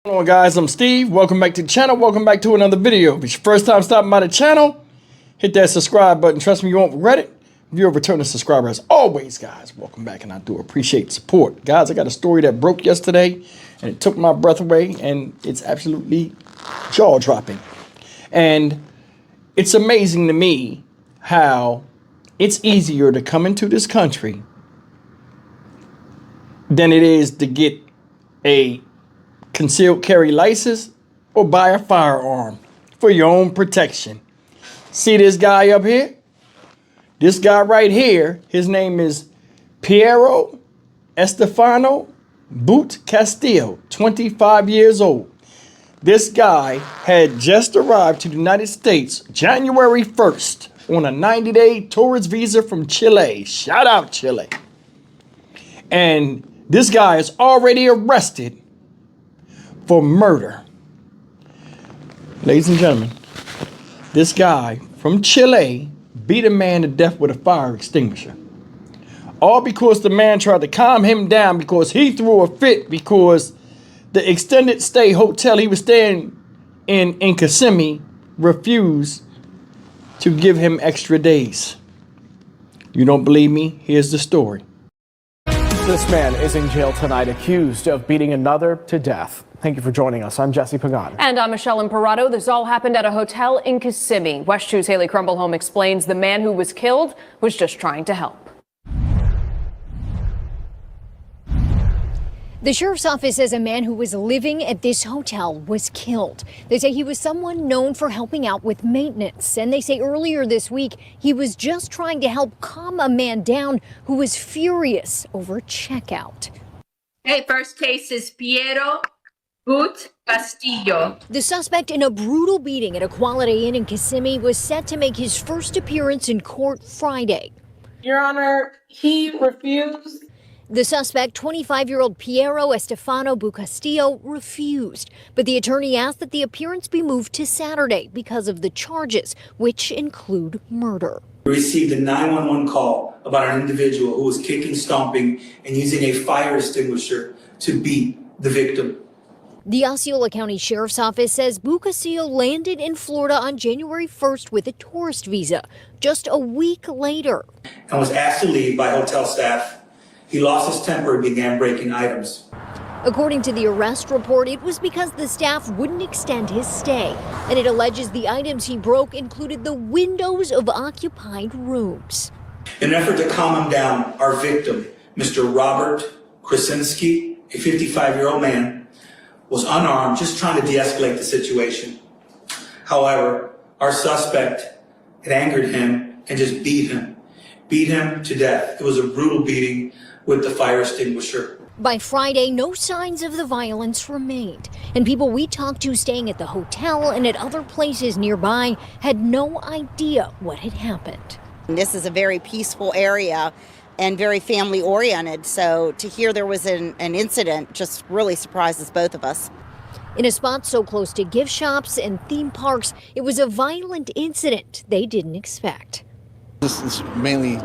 Hello guys, I'm Steve. Welcome back to the channel. Welcome back to another video. If it's your first time stopping by the channel, hit that subscribe button. Trust me, you won't regret it. If you're a returning subscriber, as always, guys, welcome back, and I do appreciate the support. Guys, I got a story that broke yesterday, and it took my breath away, and it's absolutely jaw-dropping. And it's amazing to me how it's easier to come into this country than it is to get a concealed carry license or buy a firearm for your own protection. See this guy up here? This guy right here, his name is Piero Estefano Boot Castillo, 25 years old. This guy had just arrived to the United States January 1st on a 90-day tourist visa from Chile. Shout out Chile. And this guy is already arrested for murder. Ladies and gentlemen, this guy from Chile beat a man to death with a fire extinguisher. All because the man tried to calm him down because he threw a fit because the extended stay hotel he was staying in Kissimmee refused to give him extra days. You don't believe me? Here's the story. This man is in jail tonight accused of beating another to death. Thank you for joining us. I'm Jesse Pagan. And I'm Michelle Imparato. This all happened at a hotel in Kissimmee. West 2's Haley Crumblehome explains the man who was killed was just trying to help. The sheriff's office says a man who was living at this hotel was killed. They say he was someone known for helping out with maintenance. And they say earlier this week, he was just trying to help calm a man down who was furious over checkout. Hey, first case is Piero Boot Castillo. The suspect in a brutal beating at a Quality Inn in Kissimmee was set to make his first appearance in court Friday. Your Honor, he refused. The suspect, 25-year-old Piero Estefano Bucastillo, refused. But the attorney asked that the appearance be moved to Saturday because of the charges, which include murder. We received a 911 call about an individual who was kicking, stomping, and using a fire extinguisher to beat the victim. The Osceola County Sheriff's Office says Bucastillo landed in Florida on January 1st with a tourist visa. Just a week later, And was asked to leave by hotel staff. He lost his temper and began breaking items. According to the arrest report, it was because the staff wouldn't extend his stay. And it alleges the items he broke included the windows of occupied rooms. In an effort to calm him down, our victim, Mr. Robert Krasinski, a 55-year-old man, was unarmed, just trying to de-escalate the situation. However, our suspect had angered him and just beat him to death. It was a brutal beating with the fire extinguisher. By Friday, no signs of the violence remained, and people we talked to staying at the hotel and at other places nearby had no idea what had happened. This is a very peaceful area and very family oriented, so to hear there was an incident just really surprises both of us. In a spot so close to gift shops and theme parks, it was a violent incident they didn't expect. This is mainly,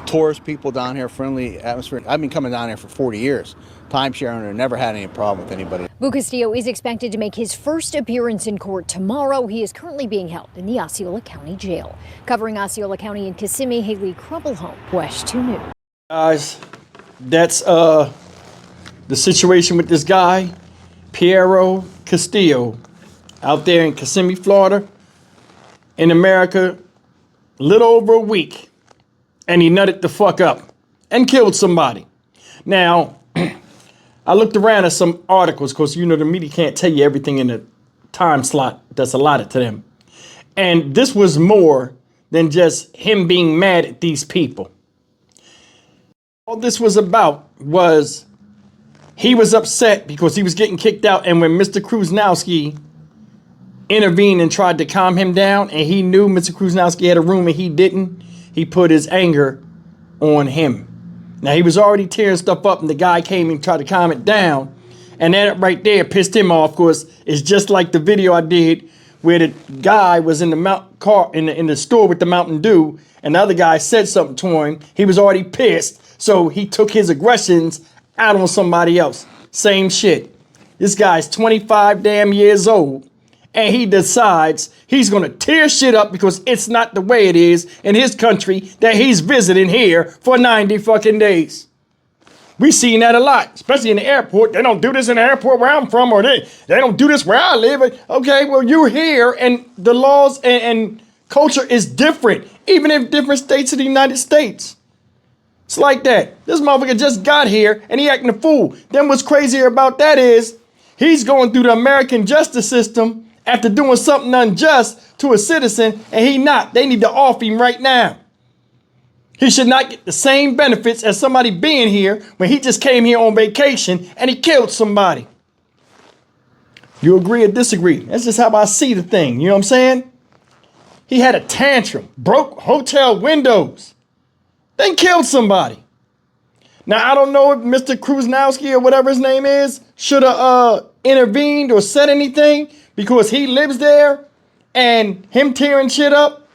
tourist people down here, friendly atmosphere. I've been coming down here for 40 years. Timeshare owner, never had any problem with anybody. Bucastillo is expected to make his first appearance in court tomorrow. He is currently being held in the Osceola County Jail. Covering Osceola County and Kissimmee, Haley Crumblehome, West 2 News. Guys, that's the situation with this guy, Piero Castillo, out there in Kissimmee, Florida, in America, a little over a week, and he nutted the fuck up and killed somebody. Now, I looked around at some articles because, the media can't tell you everything in the time slot that's allotted to them. And this was more than just him being mad at these people. All this was about was he was upset because he was getting kicked out. And when Mr. Krusnowski intervened and tried to calm him down, and he knew Mr. Krusnowski had a room and he didn't, he put his anger on him. Now, he was already tearing stuff up, and the guy came and tried to calm it down. And that right there pissed him off, because it's just like the video I did where the guy was in the car in the store with the Mountain Dew, and the other guy said something to him. He was already pissed, so he took his aggressions out on somebody else. Same shit. This guy's 25 damn years old, and he decides he's gonna tear shit up because it's not the way it is in his country that he's visiting here for 90 fucking days. We seen that a lot, especially in the airport. They don't do this in the airport where I'm from, or they don't do this where I live. Okay, well, you're here, and the laws and culture is different, even in different states of the United States. It's like that. This motherfucker just got here, and he acting a fool. Then what's crazier about that is he's going through the American justice system after doing something unjust to a citizen, and he not. They need to off him right now. He should not get the same benefits as somebody being here when he just came here on vacation and he killed somebody. You agree or disagree? That's just how I see the thing. You know what I'm saying? He had a tantrum, broke hotel windows, then killed somebody. Now, I don't know if Mr. Krusnowski or whatever his name is should have intervened or said anything because he lives there and him tearing shit up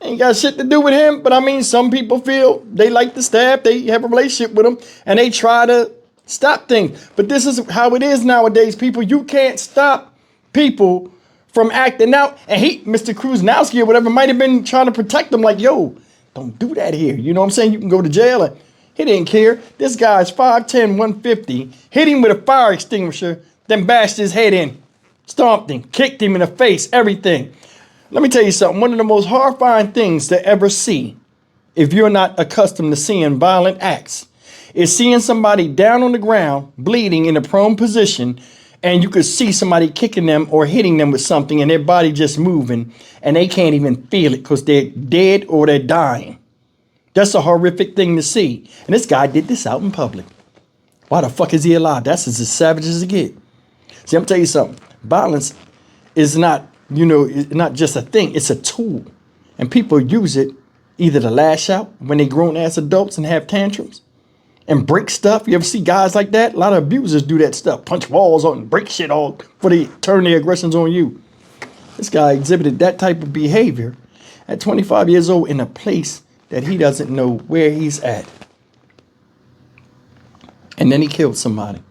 ain't got shit to do with him. But I mean, some people feel they like the staff, they have a relationship with them, and they try to stop things. But this is how it is nowadays, people. You can't stop people from acting out. And Mr. Krusnowski or whatever, might have been trying to protect them, like, yo, don't do that here. You know what I'm saying? You can go to jail. And he didn't care. This guy's 5'10", 150, hit him with a fire extinguisher, then bashed his head in, stomped him, kicked him in the face, everything. Let me tell you something. One of the most horrifying things to ever see, if you're not accustomed to seeing violent acts, is seeing somebody down on the ground, bleeding in a prone position, and you could see somebody kicking them or hitting them with something and their body just moving, and they can't even feel it because they're dead or they're dying. That's a horrific thing to see. And this guy did this out in public. Why the fuck is he alive? That's as savage as it get. See, I'm telling you something. Violence is not, not just a thing. It's a tool. And people use it either to lash out when they grown ass adults and have tantrums and break stuff. You ever see guys like that? A lot of abusers do that stuff. Punch walls on and break shit all before they turn their aggressions on you. This guy exhibited that type of behavior at 25 years old in a place that he doesn't know where he's at. And then he killed somebody.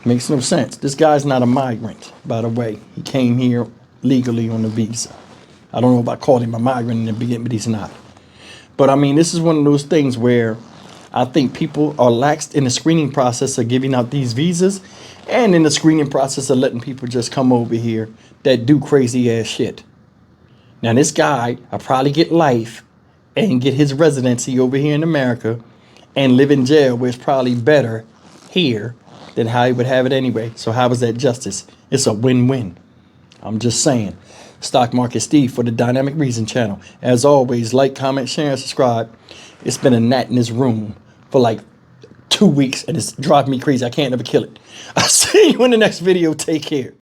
Makes no sense. This guy's not a migrant, by the way. He came here legally on a visa. I don't know if I called him a migrant in the beginning, but he's not. But I mean, this is one of those things where I think people are laxed in the screening process of giving out these visas and in the screening process of letting people just come over here that do crazy ass shit. Now, this guy, I'll probably get life and get his residency over here in America and live in jail, where it's probably better here than how he would have it anyway. So how is that justice? It's a win-win. I'm just saying. Stock Market Steve for the Dynamic Reason channel. As always, like, comment, share, and subscribe. It's been a gnat in this room for like 2 weeks, and it's driving me crazy. I can't ever kill it. I'll see you in the next video. Take care.